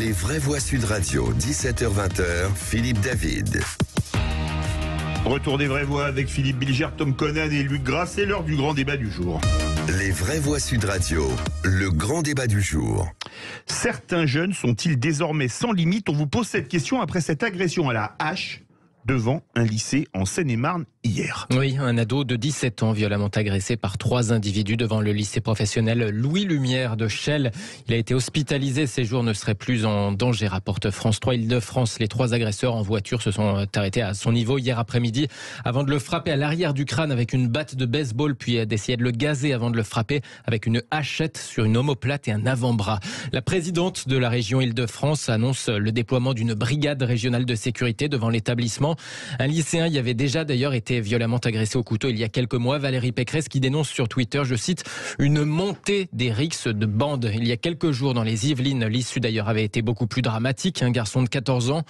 Les vraies voix Sud Radio, 17h-20h, Philippe David. Retour des vraies voix avec Philippe Bilger, Tom Conan et Luc Gras. C'est l'heure du grand débat du jour. Les vraies voix Sud Radio, le grand débat du jour. Certains jeunes sont-ils désormais sans limite? On vous pose cette question après cette agression à la hache devant un lycée en Seine-et-Marne hier. Oui, un ado de 17 ans violemment agressé par 3 individus devant le lycée professionnel Louis Lumière de Chelles. Il a été hospitalisé, ses jours ne seraient plus en danger, rapporte France 3 Île-de-France. Les 3 agresseurs en voiture se sont arrêtés à son niveau hier après-midi avant de le frapper à l'arrière du crâne avec une batte de baseball, puis d'essayer de le gazer avant de le frapper avec une hachette sur une omoplate et un avant-bras. La présidente de la région Île-de-France annonce le déploiement d'une brigade régionale de sécurité devant l'établissement. Un lycéen y avait déjà d'ailleurs été violemment agressé au couteau il y a quelques mois. Valérie Pécresse qui dénonce sur Twitter, je cite, une montée des rixes de bandes. Il y a quelques jours dans les Yvelines, l'issue d'ailleurs avait été beaucoup plus dramatique. Un garçon de 14 ans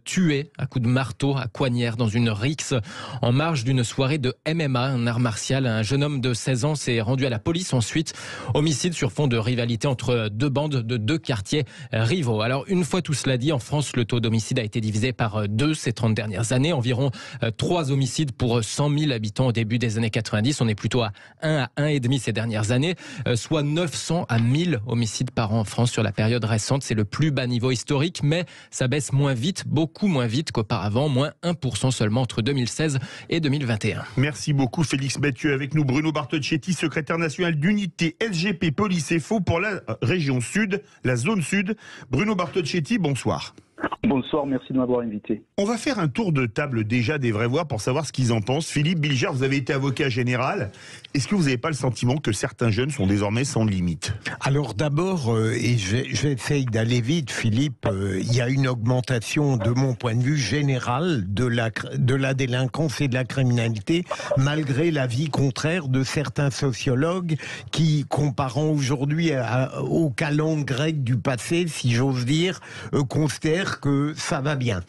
tué à coups de marteau à Coignères dans une rixe en marge d'une soirée de MMA, un art martial. Un jeune homme de 16 ans s'est rendu à la police ensuite. Homicide sur fond de rivalité entre 2 bandes de 2 quartiers rivaux. Alors une fois tout cela dit, en France, le taux d'homicide a été divisé par 2 ces 30 dernières années. Environ 3 homicides pour 100 000 habitants au début des années 90. On est plutôt à 1 à 1,5 ces dernières années, soit 900 à 1000 homicides par an en France sur la période récente. C'est le plus bas niveau historique, mais ça baisse moins vite, beaucoup moins vite qu'auparavant, moins 1% seulement entre 2016 et 2021. Merci beaucoup Félix Mathieu. Avec nous Bruno Bartocchetti, secrétaire national d'unité SGP Police et Faux pour la région Sud, la zone Sud. Bruno Bartocchetti, bonsoir. Bonsoir, merci de m'avoir invité. On va faire un tour de table déjà des vraies voix pour savoir ce qu'ils en pensent. Philippe Bilger, vous avez été avocat général. Est-ce que vous n'avez pas le sentiment que certains jeunes sont désormais sans limite? Alors d'abord, et j'essaye d'aller vite, Philippe, il y a une augmentation de mon point de vue général de la délinquance et de la criminalité, malgré l'avis contraire de certains sociologues qui, comparant aujourd'hui aux calendes grecques du passé, si j'ose dire, considèrent que ça va bien.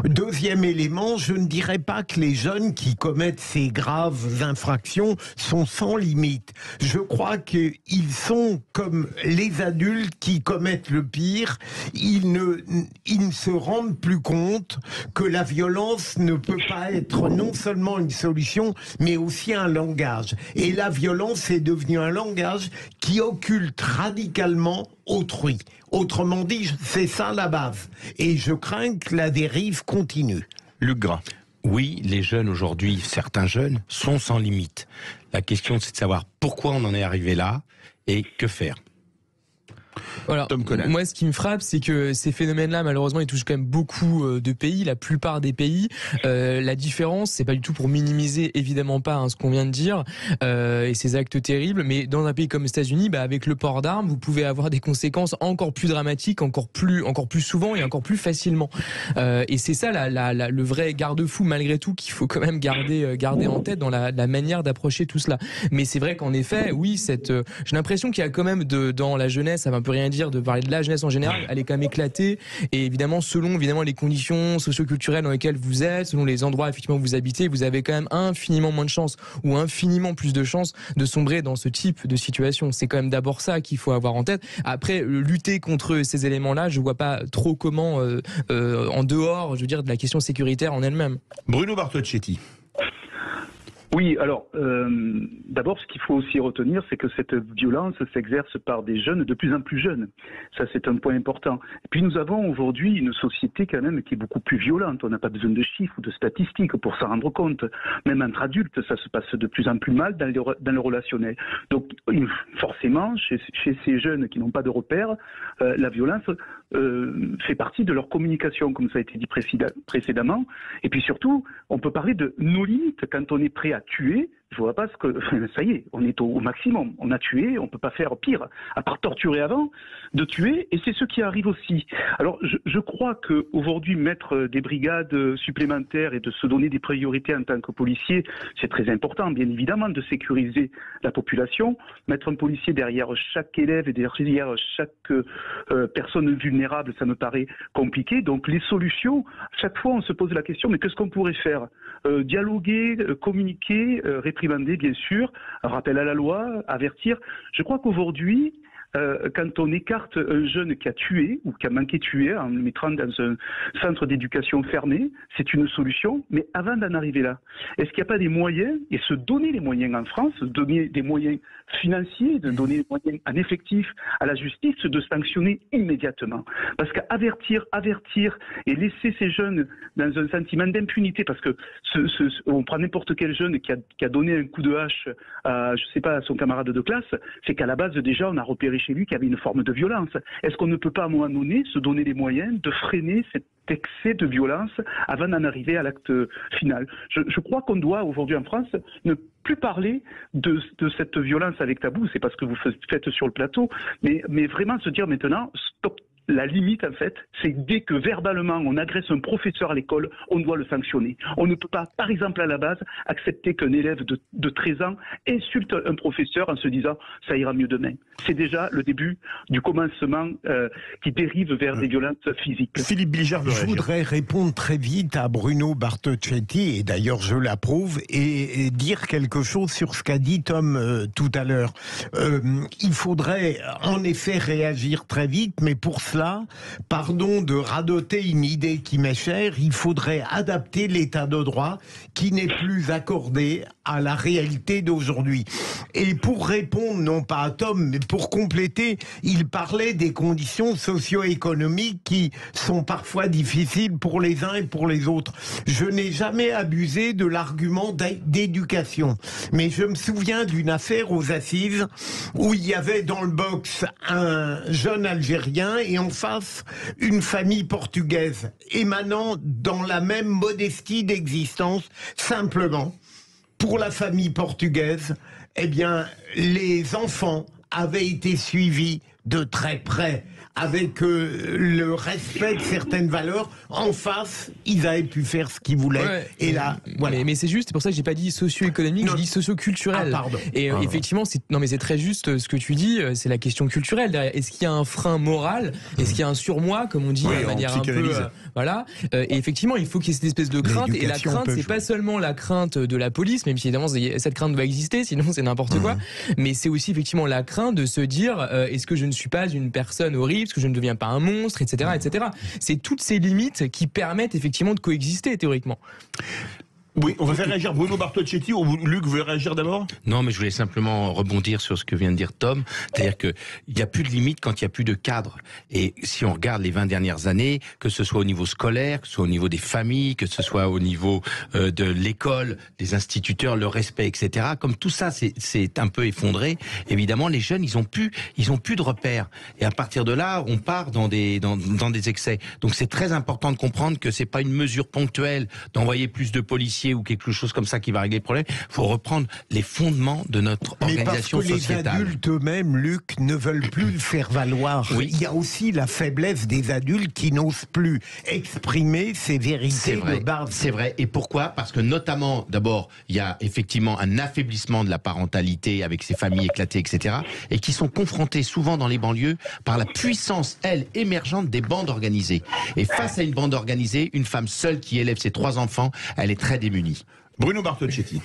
Deuxième élément, je ne dirais pas que les jeunes qui commettent ces graves infractions sont sans limite. Je crois qu'ils sont comme les adultes qui commettent le pire. Ils ne se rendent plus compte que la violence ne peut pas être non seulement une solution, mais aussi un langage. Et la violence est devenue un langage qui occulte radicalement autrui. Autrement dit, c'est ça la base. Et je crains que la dérive continue. Luc Gras. Oui, les jeunes aujourd'hui, certains jeunes, sont sans limite. La question, c'est de savoir pourquoi on en est arrivé là et que faire. Voilà. Moi, ce qui me frappe, c'est que ces phénomènes-là, malheureusement, ils touchent quand même beaucoup de pays, la plupart des pays. La différence, c'est pas du tout pour minimiser, évidemment pas, ce qu'on vient de dire, et ces actes terribles, mais dans un pays comme les États-Unis, avec le port d'armes, vous pouvez avoir des conséquences encore plus dramatiques, encore plus souvent et encore plus facilement. Et c'est ça le vrai garde-fou, malgré tout, qu'il faut quand même garder en tête dans la manière d'approcher tout cela. Mais c'est vrai qu'en effet, oui, j'ai l'impression qu'il y a quand même dans la jeunesse, ça va un peu rien dire de parler de la jeunesse en général, elle est quand même éclatée, et évidemment selon les conditions socio-culturelles dans lesquelles vous êtes, selon les endroits effectivement où vous habitez, vous avez quand même infiniment moins de chances ou infiniment plus de chances de sombrer dans ce type de situation. C'est quand même d'abord ça qu'il faut avoir en tête. Après, lutter contre ces éléments-là, je vois pas trop comment en dehors, je veux dire, de la question sécuritaire en elle-même. Bruno Bartocchetti. Oui, alors, d'abord, ce qu'il faut aussi retenir, c'est que cette violence s'exerce par des jeunes de plus en plus jeunes. Ça, c'est un point important. Et puis, nous avons aujourd'hui une société quand même qui est beaucoup plus violente. On n'a pas besoin de chiffres ou de statistiques pour s'en rendre compte. Même entre adultes, ça se passe de plus en plus mal dans le relationnel. Donc, forcément, chez ces jeunes qui n'ont pas de repères, la violence fait partie de leur communication, comme ça a été dit précédemment. Et puis surtout, on peut parler de nos limites quand on est prêt à tuer. Je vois pas ça y est, on est au maximum. On a tué, on peut pas faire pire, à part torturer avant, de tuer, et c'est ce qui arrive aussi. Alors, je crois que aujourd'hui mettre des brigades supplémentaires et de se donner des priorités en tant que policier, c'est très important, bien évidemment, de sécuriser la population. Mettre un policier derrière chaque élève et derrière chaque personne vulnérable, ça me paraît compliqué. Donc, les solutions, chaque fois, on se pose la question, mais qu'est-ce qu'on pourrait faire? Dialoguer, communiquer, réprimander, bien sûr, un rappel à la loi, avertir. Je crois qu'aujourd'hui, quand on écarte un jeune qui a tué ou qui a manqué de tuer en le mettant dans un centre d'éducation fermé, c'est une solution. Mais avant d'en arriver là, est-ce qu'il n'y a pas des moyens, et se donner les moyens en France, donner des moyens financiers, de donner des moyens en effectif à la justice, de sanctionner immédiatement? Parce qu'avertir et laisser ces jeunes dans un sentiment d'impunité, parce que on prend n'importe quel jeune qui a donné un coup de hache à, je sais pas, à son camarade de classe, c'est qu'à la base déjà on a repéré chez lui qu'il y avait une forme de violence. Est-ce qu'on ne peut pas à un moment donné se donner les moyens de freiner cet excès de violence avant d'en arriver à l'acte final? Je crois qu'on doit aujourd'hui en France ne plus parler de cette violence avec tabou, c'est pas ce que vous faites sur le plateau, mais vraiment se dire maintenant stop. La limite, en fait, c'est que dès que verbalement on agresse un professeur à l'école, on doit le sanctionner. On ne peut pas, par exemple à la base, accepter qu'un élève de 13 ans insulte un professeur en se disant « ça ira mieux demain ». C'est déjà le début du commencement qui dérive vers des violences physiques. Philippe Bilger, je voudrais répondre très vite à Bruno Bartocchetti, et d'ailleurs je l'approuve, et dire quelque chose sur ce qu'a dit Tom tout à l'heure. Il faudrait en effet réagir très vite, mais pour cela, pardon de radoter une idée qui m'est chère, il faudrait adapter l'état de droit qui n'est plus accordé à la réalité d'aujourd'hui. Et pour répondre, non pas à Tom, mais pour compléter, il parlait des conditions socio-économiques qui sont parfois difficiles pour les uns et pour les autres. Je n'ai jamais abusé de l'argument d'éducation, mais je me souviens d'une affaire aux assises où il y avait dans le box un jeune Algérien et en face une famille portugaise émanant dans la même modestie d'existence. Simplement, pour la famille portugaise, eh bien, les enfants avaient été suivis de très près, avec le respect de certaines valeurs. En face, ils avaient pu faire ce qu'ils voulaient. Ouais, et là, voilà. Mais c'est juste, c'est pour ça que j'ai pas dit socio-économique, j'ai dit socio-culturel. Pardon. Et effectivement, c'est très juste ce que tu dis, c'est la question culturelle derrière. Est-ce qu'il y a un frein moral? Est-ce qu'il y a un surmoi, comme on dit, de manière un peu... voilà. Et effectivement, il faut qu'il y ait cette espèce de crainte. Et la crainte, c'est pas seulement la crainte de la police, même si évidemment cette crainte doit exister, sinon c'est n'importe quoi. Mais c'est aussi effectivement la crainte de se dire, est-ce que je ne suis pas une personne horrible, est-ce que je ne deviens pas un monstre, etc., etc. C'est toutes ces limites qui permettent effectivement de coexister théoriquement. Oui, on va faire réagir Bruno Bartocchetti, ou Luc veut réagir d'abord? Non, mais je voulais simplement rebondir sur ce que vient de dire Tom, c'est-à-dire qu'il n'y a plus de limite quand il n'y a plus de cadre. Et si on regarde les 20 dernières années, que ce soit au niveau scolaire, que ce soit au niveau des familles, que ce soit au niveau de l'école, des instituteurs, le respect, etc., comme tout ça c'est un peu effondré, évidemment les jeunes ils ont plus de repères. Et à partir de là, on part dans des excès. Donc c'est très important de comprendre que c'est pas une mesure ponctuelle d'envoyer plus de policiers ou quelque chose comme ça qui va régler le problème. Il faut reprendre les fondements de notre organisation sociétale. Mais parce que les adultes eux-mêmes, Luc, ne veulent plus le faire valoir. Oui. Il y a aussi la faiblesse des adultes qui n'osent plus exprimer ces vérités de base. C'est vrai. Et pourquoi? Parce que notamment, d'abord, il y a effectivement un affaiblissement de la parentalité avec ces familles éclatées, etc. et qui sont confrontés souvent dans les banlieues par la puissance, elle, émergente des bandes organisées. Et face à une bande organisée, une femme seule qui élève ses 3 enfants, elle est très démunie. Bruno Bartocchetti.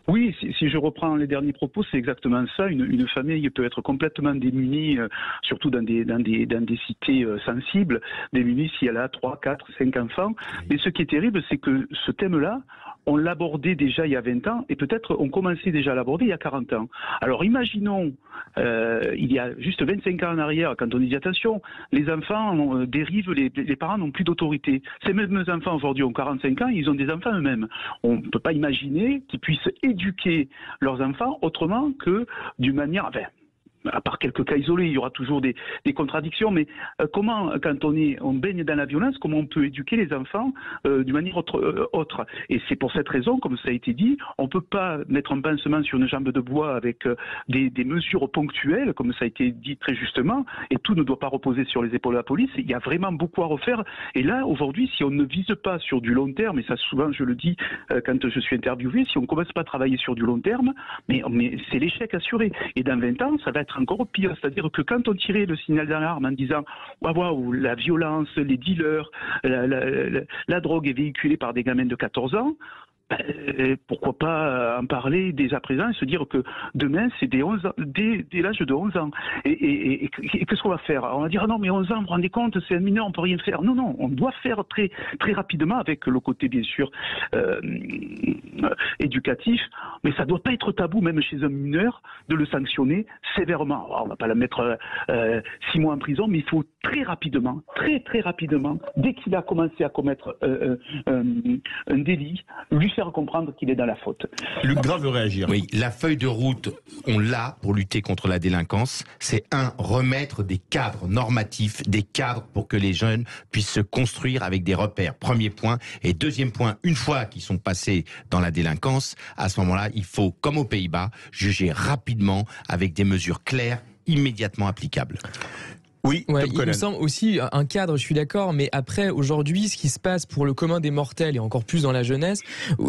Oui, si je reprends les derniers propos, c'est exactement ça. Une famille peut être complètement démunie, surtout dans des cités sensibles, démunie si elle a 3, 4, 5 enfants. Mais ce qui est terrible, c'est que ce thème-là, on l'abordait déjà il y a 20 ans et peut-être on commençait déjà à l'aborder il y a 40 ans. Alors imaginons, il y a juste 25 ans en arrière, quand on dit attention, les enfants dérivent, les parents n'ont plus d'autorité. Ces mêmes enfants aujourd'hui ont 45 ans, ils ont des enfants eux-mêmes. On ne peut pas imaginer qu'ils puissent éduquer leurs enfants autrement que d'une manière... Enfin, à part quelques cas isolés, il y aura toujours des contradictions, mais comment, quand on baigne dans la violence, comment on peut éduquer les enfants d'une manière autre? Et c'est pour cette raison, comme ça a été dit, on ne peut pas mettre un pansement sur une jambe de bois avec des mesures ponctuelles, comme ça a été dit très justement, et tout ne doit pas reposer sur les épaules de la police. Il y a vraiment beaucoup à refaire. Et là, aujourd'hui, si on ne vise pas sur du long terme, et ça souvent je le dis quand je suis interviewé, si on ne commence pas à travailler sur du long terme, mais c'est l'échec assuré. Et dans 20 ans, ça va être encore pire, c'est-à-dire que quand on tirait le signal d'alarme en disant waouh, la violence, les dealers, la drogue est véhiculée par des gamins de 14 ans, pourquoi pas en parler dès à présent et se dire que demain, c'est dès l'âge de 11 ans. Et qu'est-ce qu'on va faire? On va dire, non, mais 11 ans, vous vous rendez compte, c'est un mineur, on peut rien faire. Non, on doit faire très, très rapidement avec le côté, bien sûr, éducatif, mais ça ne doit pas être tabou, même chez un mineur, de le sanctionner sévèrement. Alors, on ne va pas la mettre 6 mois en prison, mais il faut très rapidement, très rapidement, dès qu'il a commencé à commettre un délit, lui faire comprendre qu'il est dans la faute. Luc Gras veut réagir. Oui, la feuille de route, on l'a pour lutter contre la délinquance. C'est remettre des cadres normatifs, des cadres pour que les jeunes puissent se construire avec des repères. Premier point. Et deuxième point, une fois qu'ils sont passés dans la délinquance, à ce moment-là, il faut, comme aux Pays-Bas, juger rapidement avec des mesures claires, immédiatement applicables. Oui, ouais, il me semble aussi un cadre, je suis d'accord, mais après, aujourd'hui, ce qui se passe pour le commun des mortels et encore plus dans la jeunesse,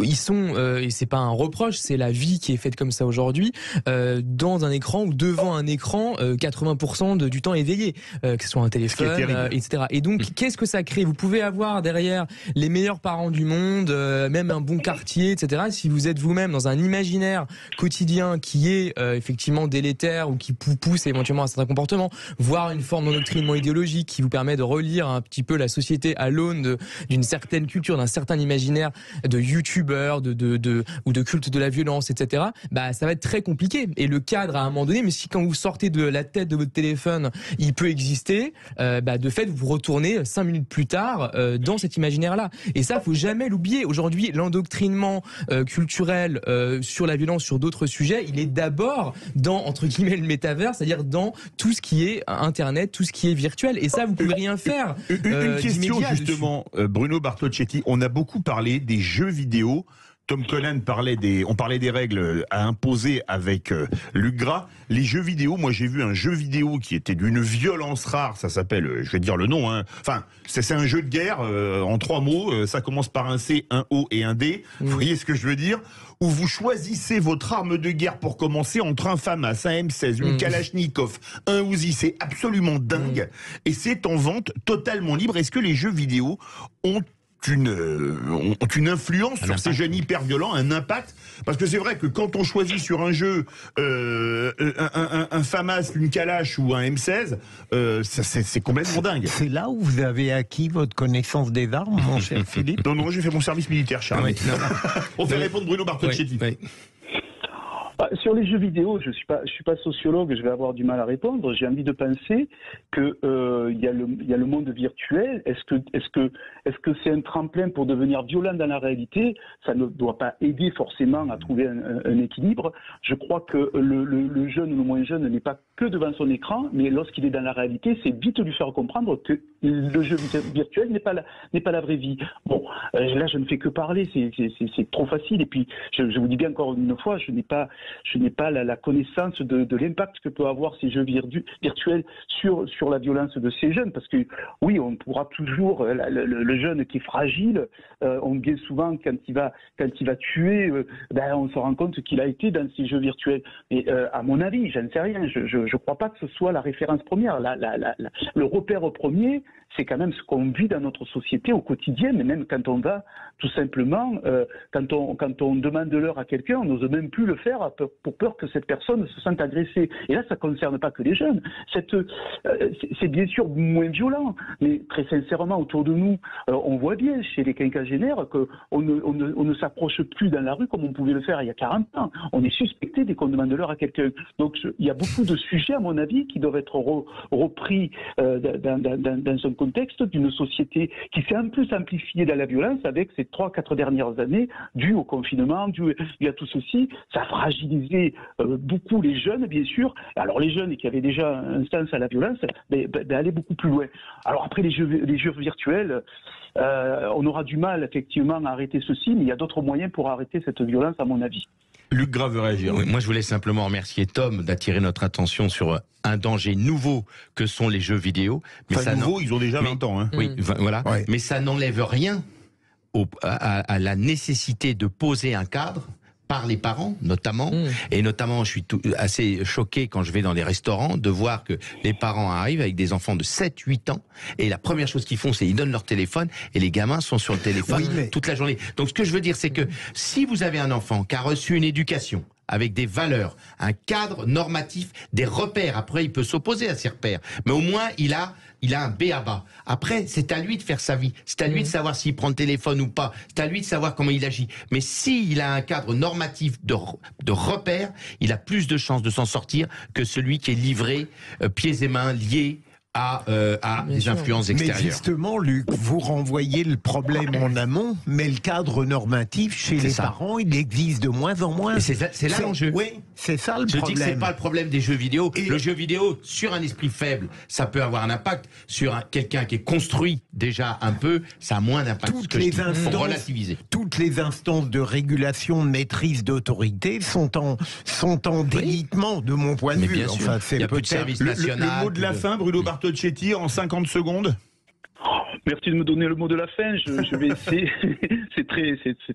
ils sont, et c'est pas un reproche, c'est la vie qui est faite comme ça aujourd'hui, dans un écran ou devant un écran, 80% du temps éveillé, que ce soit un téléphone, etc. Et donc, qu'est-ce que ça crée? Vous pouvez avoir derrière les meilleurs parents du monde, même un bon quartier, etc. Si vous êtes vous-même dans un imaginaire quotidien qui est effectivement délétère ou qui pousse éventuellement à certains comportements, voire une forme d'endoctrinement idéologique qui vous permet de relire un petit peu la société à l'aune d'une certaine culture, d'un certain imaginaire de youtubeurs, ou de culte de la violence, etc. Bah, ça va être très compliqué. Et le cadre, à un moment donné, mais si quand vous sortez de la tête de votre téléphone, il peut exister, de fait, vous vous retournez 5 minutes plus tard dans cet imaginaire-là. Et ça, faut jamais l'oublier. Aujourd'hui, l'endoctrinement culturel sur la violence, sur d'autres sujets, il est d'abord dans, entre guillemets, le métavers, c'est-à-dire dans tout ce qui est Internet, tout ce qui est virtuel, et ça vous pouvez rien faire. Une question justement, Bruno Bartocchetti, on a beaucoup parlé des jeux vidéo. Tom Collin parlait des règles à imposer avec Luc Gras. Les jeux vidéo, moi j'ai vu un jeu vidéo qui était d'une violence rare, ça s'appelle, je vais dire le nom, hein. Enfin, c'est un jeu de guerre en 3 mots, ça commence par un C, un O et un D, vous voyez ce que je veux dire, où vous choisissez votre arme de guerre pour commencer entre un FAMAS, un M16, une Kalachnikov, un Uzi, c'est absolument dingue, et c'est en vente totalement libre. Est-ce que les jeux vidéo ont une influence sur ces jeunes hyper violents, un impact? Parce que c'est vrai que quand on choisit sur un jeu un FAMAS, une Kalash ou un M16, c'est complètement dingue. C'est là où vous avez acquis votre connaissance des armes, mon cher Philippe? Non, j'ai fait mon service militaire, Charles. On fait répondre Bruno Bartocchetti. Sur les jeux vidéo, je suis pas sociologue, je vais avoir du mal à répondre. J'ai envie de penser que il y a le monde virtuel. Est-ce que c'est un tremplin pour devenir violent dans la réalité? Ça ne doit pas aider forcément à trouver un équilibre. Je crois que le jeune ou le moins jeune n'est pas que devant son écran, mais lorsqu'il est dans la réalité, c'est vite lui faire comprendre que le jeu virtuel n'est pas la vraie vie. Bon, là je ne fais que parler, c'est trop facile. Et puis je vous dis bien encore une fois, je n'ai pas la connaissance de l'impact que peut avoir ces jeux virtuels sur la violence de ces jeunes, parce que oui, on pourra toujours, le jeune qui est fragile, on bien souvent quand il va tuer, on se rend compte qu'il a été dans ces jeux virtuels. Mais à mon avis, j'en sais rien, je crois pas que ce soit la référence première. Le repère premier, c'est quand même ce qu'on vit dans notre société au quotidien, mais même quand on va tout simplement, quand on demande l'heure à quelqu'un, on n'ose même plus le faire pour peur que cette personne se sente agressée. Et là, ça ne concerne pas que les jeunes. C'est bien sûr moins violent, mais très sincèrement, autour de nous, on voit bien chez les quinquagénaires qu'on ne s'approche plus dans la rue comme on pouvait le faire il y a 40 ans. On est suspecté dès qu'on demande l'heure à quelqu'un. Donc il y a beaucoup de sujets, à mon avis, qui doivent être repris dans un contexte d'une société qui s'est un peu simplifiée dans la violence avec ces 3-4 dernières années, dû au confinement, dû à tout ceci. Ça a fragilisé beaucoup les jeunes, bien sûr. Alors les jeunes qui avaient déjà un sens à la violence, allaient beaucoup plus loin. Alors après, les jeux virtuels, on aura du mal effectivement à arrêter ceci, mais il y a d'autres moyens pour arrêter cette violence, à mon avis. Luc Gras veut réagir. Oui, moi, je voulais simplement remercier Tom d'attirer notre attention sur un danger nouveau que sont les jeux vidéo. Mais ça nouveau, ils ont déjà 20 ans. Hein. Oui, voilà. Ouais. Mais ça n'enlève rien à la nécessité de poser un cadre par les parents, notamment. Et notamment, je suis assez choqué quand je vais dans les restaurants de voir que les parents arrivent avec des enfants de 7-8 ans et la première chose qu'ils font, c'est ils donnent leur téléphone et les gamins sont sur le téléphone toute la journée. Donc, ce que je veux dire, c'est que si vous avez un enfant qui a reçu une éducation avec des valeurs, un cadre normatif, des repères. Après, il peut s'opposer à ces repères. Mais au moins, il a un b.a.-ba. Après, c'est à lui de faire sa vie. C'est à lui de savoir s'il prend le téléphone ou pas. C'est à lui de savoir comment il agit. Mais s'il a un cadre normatif de repères, il a plus de chances de s'en sortir que celui qui est livré, pieds et mains liés, à des influences extérieures. Mais justement, Luc, vous renvoyez le problème en amont, mais le cadre normatif chez les parents, il existe de moins en moins. C'est là l'enjeu. Oui, c'est ça le problème. Je dis que c'est pas le problème des jeux vidéo. Le jeu vidéo, sur un esprit faible, ça peut avoir un impact. Sur quelqu'un qui est construit déjà un peu, ça a moins d'impact. Faut relativiser. Toutes les instances de régulation, de maîtrise, d'autorité sont en délitement, de mon point de vue. Bien sûr. Enfin, il y a plus de service national. Le mot de la fin, Bruno Bartocchetti, en 50 secondes. Merci de me donner le mot de la fin. Je vais essayer. C'est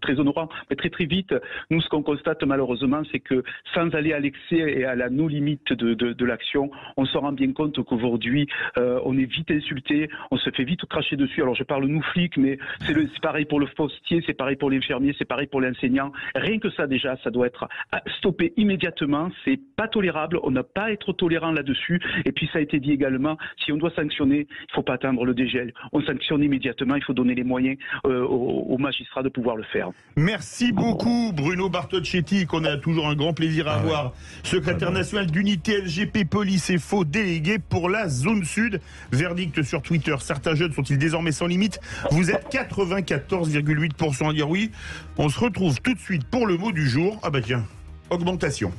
très honorant. Mais très vite, nous, ce qu'on constate malheureusement, c'est que sans aller à l'excès et à la no-limite de l'action, on se rend bien compte qu'aujourd'hui, on est vite insulté, on se fait vite cracher dessus. Alors je parle nous flics, mais c'est pareil pour le postier, c'est pareil pour l'infirmier, c'est pareil pour l'enseignant. Rien que ça déjà, ça doit être stoppé immédiatement. C'est pas tolérable. On n'a pas à être tolérant là-dessus. Et puis ça a été dit également, si on doit sanctionner, il faut pas attendre le dégel. On sanctionne immédiatement, il faut donner les moyens aux magistrats de pouvoir le faire. Merci beaucoup Bruno Bartocchetti, qu'on a toujours un grand plaisir à avoir, secrétaire national d'unité LGP Police et Faux délégué pour la zone sud. Verdict sur Twitter, certains jeunes sont-ils désormais sans limite? Vous êtes 94,8% à dire oui. On se retrouve tout de suite pour le mot du jour. Ah bah tiens, augmentation.